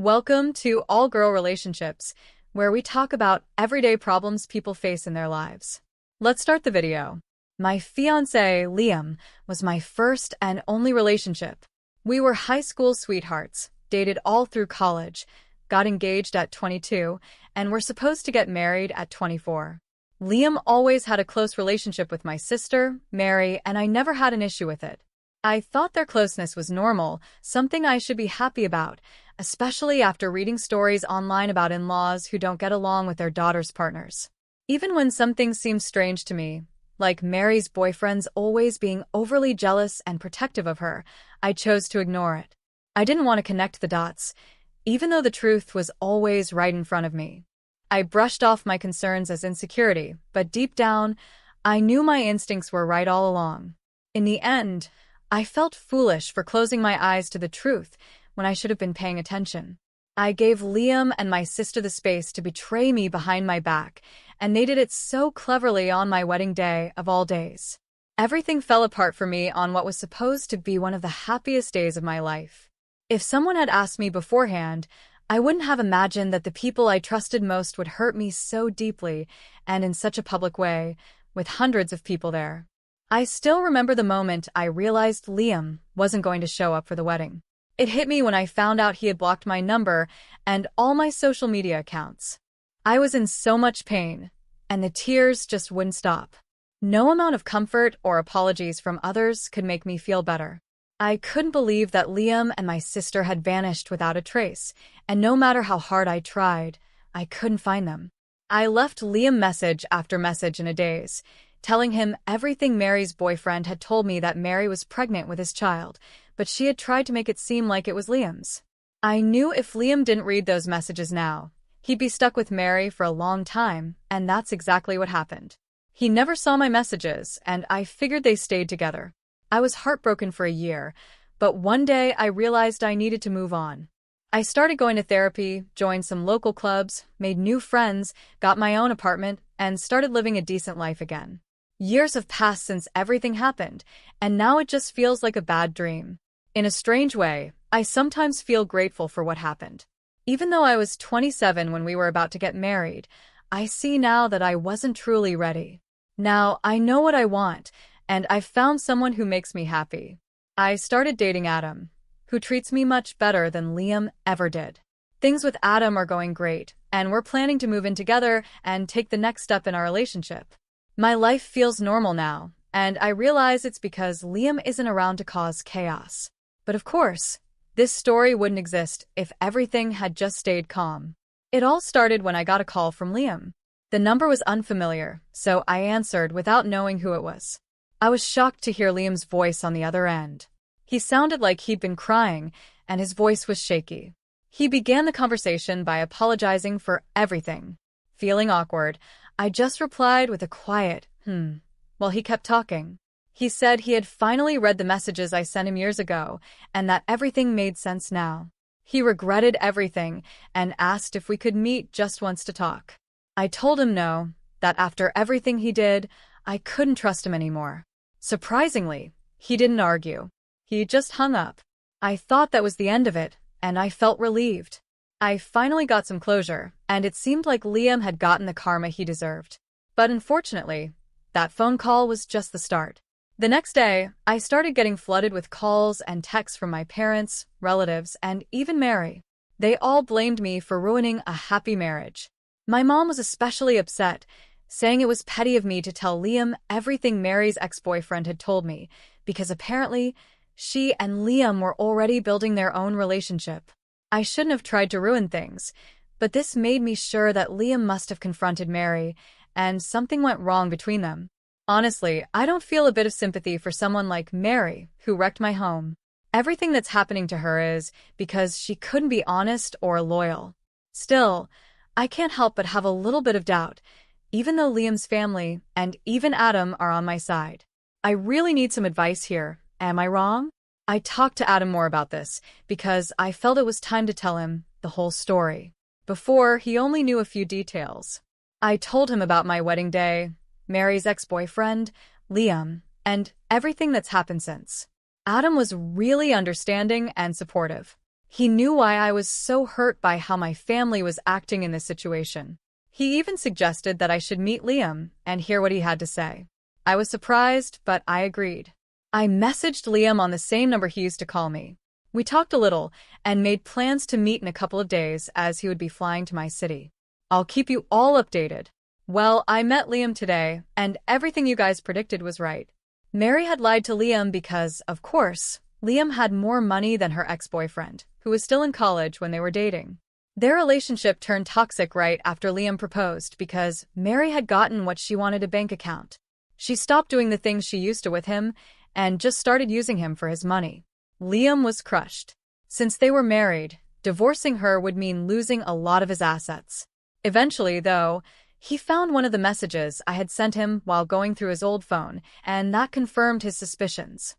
Welcome to All Girl Relationships, where we talk about everyday problems people face in their lives. Let's start the video. My fiancé, Liam, was my first and only relationship. We were high school sweethearts, dated all through college, got engaged at 22, and were supposed to get married at 24. Liam always had a close relationship with my sister, Mary, and I never had an issue with it. I thought their closeness was normal, something I should be happy about, especially after reading stories online about in-laws who don't get along with their daughter's partners. Even when some things seem strange to me, like Mary's boyfriend's always being overly jealous and protective of her, I chose to ignore it. I didn't want to connect the dots, even though the truth was always right in front of me. I brushed off my concerns as insecurity, but deep down, I knew my instincts were right all along. In the end, I felt foolish for closing my eyes to the truth when I should have been paying attention. I gave Liam and my sister the space to betray me behind my back, and they did it so cleverly on my wedding day of all days. Everything fell apart for me on what was supposed to be one of the happiest days of my life. If someone had asked me beforehand, I wouldn't have imagined that the people I trusted most would hurt me so deeply and in such a public way, with hundreds of people there. I still remember the moment I realized Liam wasn't going to show up for the wedding. It hit me when I found out he had blocked my number and all my social media accounts. I was in so much pain, and the tears just wouldn't stop. No amount of comfort or apologies from others could make me feel better. I couldn't believe that Liam and my sister had vanished without a trace, and no matter how hard I tried, I couldn't find them. I left Liam message after message in a daze, telling him everything Mary's boyfriend had told me, that Mary was pregnant with his child, but she had tried to make it seem like it was Liam's. I knew if Liam didn't read those messages now, he'd be stuck with Mary for a long time, and that's exactly what happened. He never saw my messages, and I figured they stayed together. I was heartbroken for a year, but one day I realized I needed to move on. I started going to therapy, joined some local clubs, made new friends, got my own apartment, and started living a decent life again. Years have passed since everything happened, and now it just feels like a bad dream. In a strange way, I sometimes feel grateful for what happened. Even though I was 27 when we were about to get married, I see now that I wasn't truly ready. Now I know what I want, and I've found someone who makes me happy. I started dating Adam, who treats me much better than Liam ever did. Things with Adam are going great, and we're planning to move in together and take the next step in our relationship. My life feels normal now, and I realize it's because Liam isn't around to cause chaos. But of course, this story wouldn't exist if everything had just stayed calm. It all started when I got a call from Liam. The number was unfamiliar, so I answered without knowing who it was. I was shocked to hear Liam's voice on the other end. He sounded like he'd been crying, and his voice was shaky. He began the conversation by apologizing for everything. Feeling awkward, I just replied with a quiet, while he kept talking. He said he had finally read the messages I sent him years ago, and that everything made sense now. He regretted everything and asked if we could meet just once to talk. I told him no, that after everything he did, I couldn't trust him anymore. Surprisingly, he didn't argue. He just hung up. I thought that was the end of it, and I felt relieved. I finally got some closure, and it seemed like Liam had gotten the karma he deserved. But unfortunately, that phone call was just the start. The next day, I started getting flooded with calls and texts from my parents, relatives, and even Mary. They all blamed me for ruining a happy marriage. My mom was especially upset, saying it was petty of me to tell Liam everything Mary's ex-boyfriend had told me, because apparently, she and Liam were already building their own relationship. I shouldn't have tried to ruin things, but this made me sure that Liam must have confronted Mary, and something went wrong between them. Honestly, I don't feel a bit of sympathy for someone like Mary, who wrecked my home. Everything that's happening to her is because she couldn't be honest or loyal. Still, I can't help but have a little bit of doubt, even though Liam's family and even Adam are on my side. I really need some advice here. Am I wrong? I talked to Adam more about this because I felt it was time to tell him the whole story. Before, he only knew a few details. I told him about my wedding day, Mary's ex-boyfriend, Liam, and everything that's happened since. Adam was really understanding and supportive. He knew why I was so hurt by how my family was acting in this situation. He even suggested that I should meet Liam and hear what he had to say. I was surprised, but I agreed. I messaged Liam on the same number he used to call me. We talked a little and made plans to meet in a couple of days as he would be flying to my city. I'll keep you all updated. Well, I met Liam today, and everything you guys predicted was right. Mary had lied to Liam because, of course, Liam had more money than her ex-boyfriend, who was still in college when they were dating. Their relationship turned toxic right after Liam proposed because Mary had gotten what she wanted: a bank account. She stopped doing the things she used to with him and just started using him for his money. Liam was crushed. Since they were married, divorcing her would mean losing a lot of his assets. Eventually, though, he found one of the messages I had sent him while going through his old phone, and that confirmed his suspicions.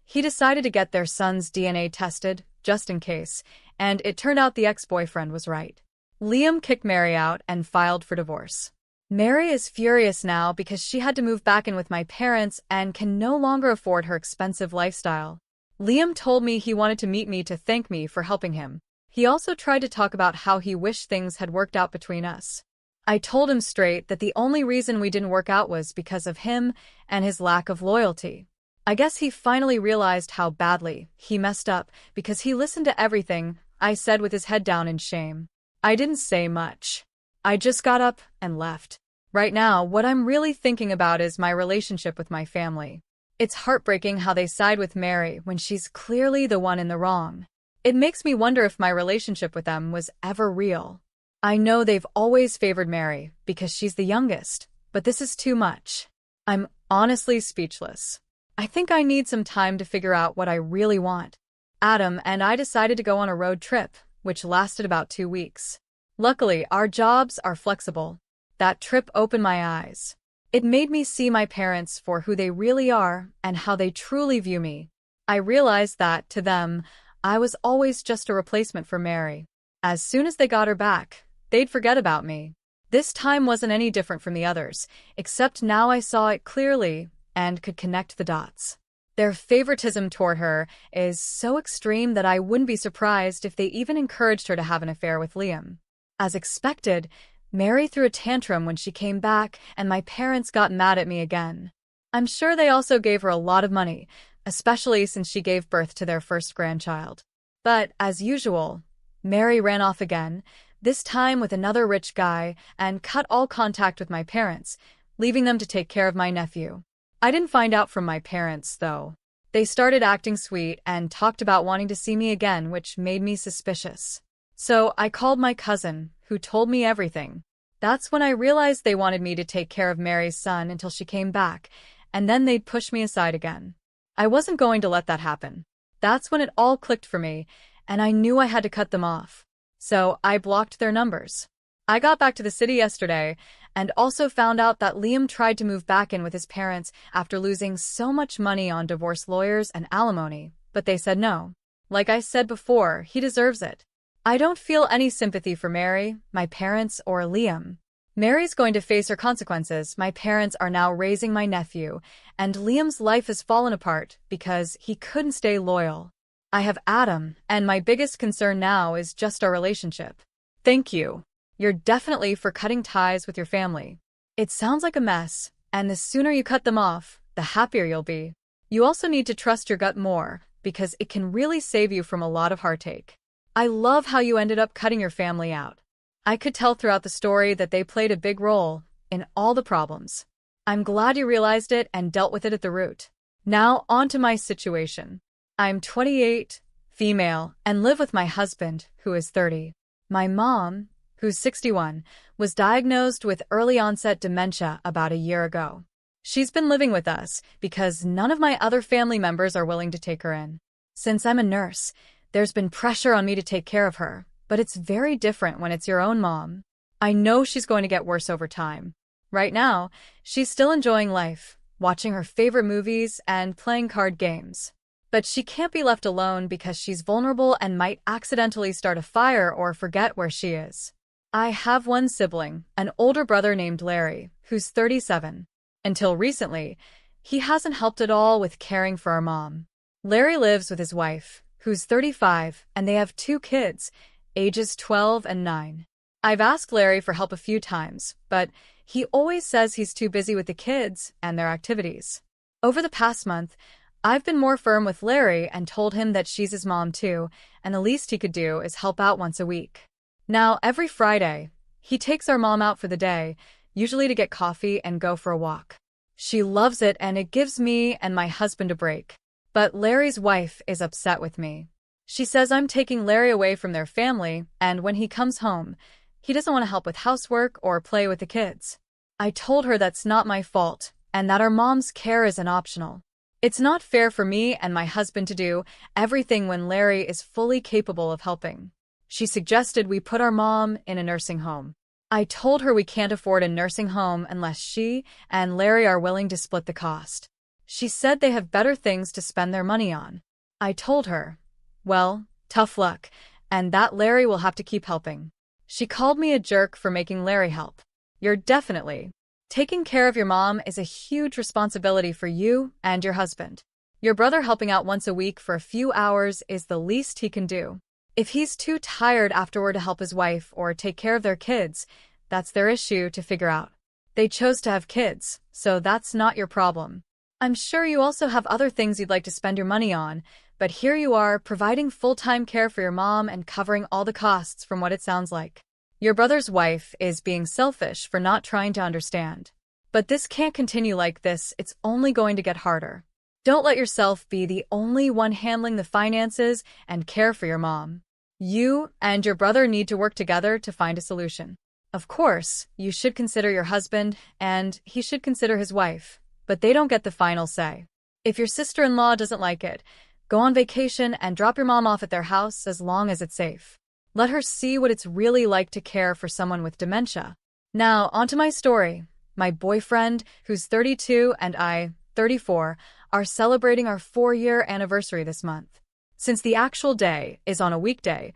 He decided to get their son's DNA tested, just in case, and it turned out the ex-boyfriend was right. Liam kicked Mary out and filed for divorce. Mary is furious now because she had to move back in with my parents and can no longer afford her expensive lifestyle. Liam told me he wanted to meet me to thank me for helping him. He also tried to talk about how he wished things had worked out between us. I told him straight that the only reason we didn't work out was because of him and his lack of loyalty. I guess he finally realized how badly he messed up because he listened to everything I said with his head down in shame. I didn't say much. I just got up and left. Right now, what I'm really thinking about is my relationship with my family. It's heartbreaking how they side with Mary when she's clearly the one in the wrong. It makes me wonder if my relationship with them was ever real. I know they've always favored Mary because she's the youngest, but this is too much. I'm honestly speechless. I think I need some time to figure out what I really want. Adam and I decided to go on a road trip, which lasted about 2 weeks. Luckily, our jobs are flexible. That trip opened my eyes. It made me see my parents for who they really are and how they truly view me. I realized that, to them, I was always just a replacement for Mary. As soon as they got her back, they'd forget about me. This time wasn't any different from the others, except now I saw it clearly and could connect the dots. Their favoritism toward her is so extreme that I wouldn't be surprised if they even encouraged her to have an affair with Liam. As expected, Mary threw a tantrum when she came back, and my parents got mad at me again. I'm sure they also gave her a lot of money, especially since she gave birth to their first grandchild. But, as usual, Mary ran off again, this time with another rich guy, and cut all contact with my parents, leaving them to take care of my nephew. I didn't find out from my parents, though. They started acting sweet and talked about wanting to see me again, which made me suspicious. So I called my cousin, who told me everything. That's when I realized they wanted me to take care of Mary's son until she came back, and then they'd push me aside again. I wasn't going to let that happen. That's when it all clicked for me, and I knew I had to cut them off. So I blocked their numbers. I got back to the city yesterday and also found out that Liam tried to move back in with his parents after losing so much money on divorce lawyers and alimony, but they said no. Like I said before, he deserves it. I don't feel any sympathy for Mary, my parents, or Liam. Mary's going to face her consequences. My parents are now raising my nephew, and Liam's life has fallen apart because he couldn't stay loyal. I have Adam, and my biggest concern now is just our relationship. Thank you. You're definitely for cutting ties with your family. It sounds like a mess, and the sooner you cut them off, the happier you'll be. You also need to trust your gut more, because it can really save you from a lot of heartache. I love how you ended up cutting your family out. I could tell throughout the story that they played a big role in all the problems. I'm glad you realized it and dealt with it at the root. Now, on to my situation. I'm 28, female, and live with my husband, who is 30. My mom, who's 61, was diagnosed with early-onset dementia about a year ago. She's been living with us because none of my other family members are willing to take her in. Since I'm a nurse, there's been pressure on me to take care of her, but it's very different when it's your own mom. I know she's going to get worse over time. Right now, she's still enjoying life, watching her favorite movies and playing card games. But she can't be left alone because she's vulnerable and might accidentally start a fire or forget where she is. I have one sibling, an older brother named Larry, who's 37. Until recently, he hasn't helped at all with caring for our mom. Larry lives with his wife, who's 35, and they have 2 kids, ages 12 and 9. I've asked Larry for help a few times, but he always says he's too busy with the kids and their activities. Over the past month, I've been more firm with Larry and told him that she's his mom too, and the least he could do is help out once a week. Now, every Friday, he takes our mom out for the day, usually to get coffee and go for a walk. She loves it and it gives me and my husband a break. But Larry's wife is upset with me. She says I'm taking Larry away from their family, and when he comes home, he doesn't want to help with housework or play with the kids. I told her that's not my fault, and that our mom's care isn't optional. It's not fair for me and my husband to do everything when Larry is fully capable of helping. She suggested we put our mom in a nursing home. I told her we can't afford a nursing home unless she and Larry are willing to split the cost. She said they have better things to spend their money on. I told her, well, tough luck, and that Larry will have to keep helping. She called me a jerk for making Larry help. You're definitely. Taking care of your mom is a huge responsibility for you and your husband. Your brother helping out once a week for a few hours is the least he can do. If he's too tired afterward to help his wife or take care of their kids, that's their issue to figure out. They chose to have kids, so that's not your problem. I'm sure you also have other things you'd like to spend your money on, but here you are providing full-time care for your mom and covering all the costs from what it sounds like. Your brother's wife is being selfish for not trying to understand. But this can't continue like this, it's only going to get harder. Don't let yourself be the only one handling the finances and care for your mom. You and your brother need to work together to find a solution. Of course, you should consider your husband, and he should consider his wife, but they don't get the final say. If your sister-in-law doesn't like it, go on vacation and drop your mom off at their house as long as it's safe. Let her see what it's really like to care for someone with dementia. Now, onto my story. My boyfriend, who's 32, and I, 34, are celebrating our 4-year anniversary this month. Since the actual day is on a weekday,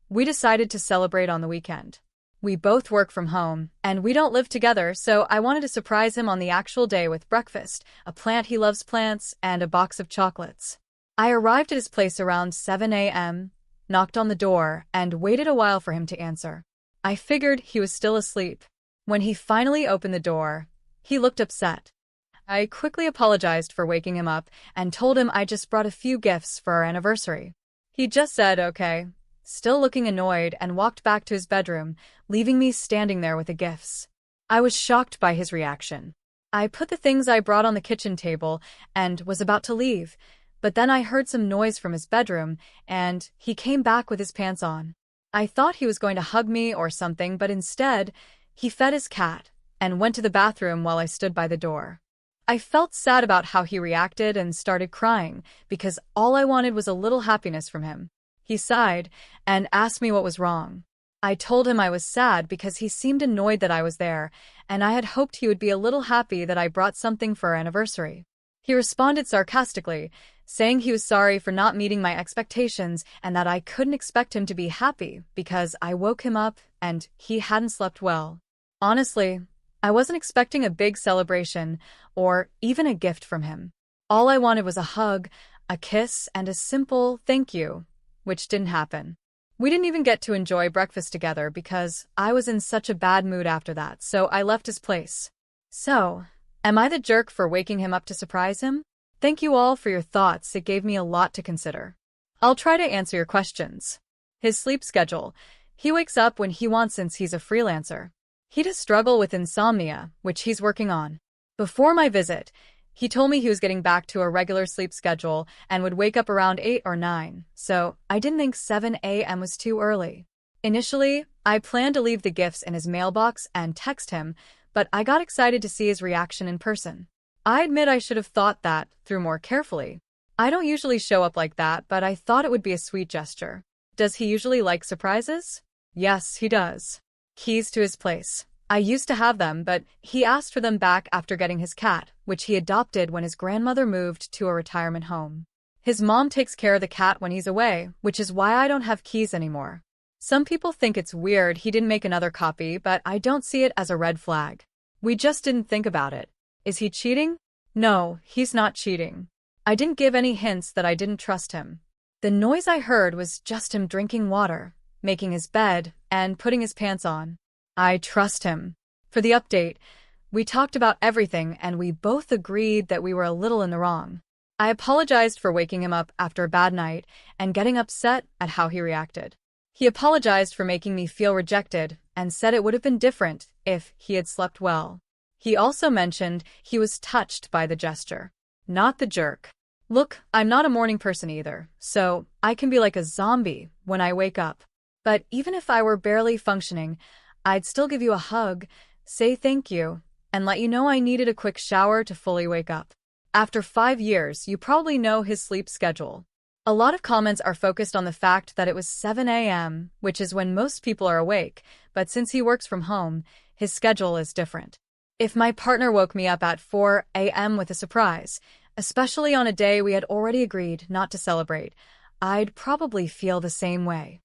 we decided to celebrate on the weekend. We both work from home, and we don't live together, so I wanted to surprise him on the actual day with breakfast, a plant he loves plants, and a box of chocolates. I arrived at his place around 7 a.m., knocked on the door, and waited a while for him to answer. I figured he was still asleep. When he finally opened the door, he looked upset. I quickly apologized for waking him up and told him I just brought a few gifts for our anniversary. He just said, okay, still looking annoyed, and walked back to his bedroom, leaving me standing there with the gifts. I was shocked by his reaction. I put the things I brought on the kitchen table and was about to leave, but then I heard some noise from his bedroom, and he came back with his pants on. I thought he was going to hug me or something, but instead, he fed his cat and went to the bathroom while I stood by the door. I felt sad about how he reacted and started crying because all I wanted was a little happiness from him. He sighed and asked me what was wrong. I told him I was sad because he seemed annoyed that I was there, and I had hoped he would be a little happy that I brought something for our anniversary. He responded sarcastically, saying he was sorry for not meeting my expectations and that I couldn't expect him to be happy because I woke him up and he hadn't slept well. Honestly, I wasn't expecting a big celebration or even a gift from him. All I wanted was a hug, a kiss, and a simple thank you, which didn't happen. We didn't even get to enjoy breakfast together because I was in such a bad mood after that, so I left his place. So, am I the jerk for waking him up to surprise him? Thank you all for your thoughts, it gave me a lot to consider. I'll try to answer your questions. His sleep schedule. He wakes up when he wants since he's a freelancer. He does struggle with insomnia, which he's working on. Before my visit, he told me he was getting back to a regular sleep schedule and would wake up around 8 or 9, so I didn't think 7 a.m. was too early. Initially, I planned to leave the gifts in his mailbox and text him, but I got excited to see his reaction in person. I admit I should have thought that through more carefully. I don't usually show up like that, but I thought it would be a sweet gesture. Does he usually like surprises? Yes, he does. Keys to his place. I used to have them, but he asked for them back after getting his cat, which he adopted when his grandmother moved to a retirement home. His mom takes care of the cat when he's away, which is why I don't have keys anymore. Some people think it's weird he didn't make another copy, but I don't see it as a red flag. We just didn't think about it. Is he cheating? No, he's not cheating. I didn't give any hints that I didn't trust him. The noise I heard was just him drinking water, making his bed, and putting his pants on. I trust him. For the update, we talked about everything and we both agreed that we were a little in the wrong. I apologized for waking him up after a bad night and getting upset at how he reacted. He apologized for making me feel rejected and said it would have been different if he had slept well. He also mentioned he was touched by the gesture, not the jerk. Look, I'm not a morning person either, so I can be like a zombie when I wake up. But even if I were barely functioning, I'd still give you a hug, say thank you, and let you know I needed a quick shower to fully wake up. After 5 years, you probably know his sleep schedule. A lot of comments are focused on the fact that it was 7 a.m., which is when most people are awake, but since he works from home, his schedule is different. If my partner woke me up at 4 a.m. with a surprise, especially on a day we had already agreed not to celebrate, I'd probably feel the same way.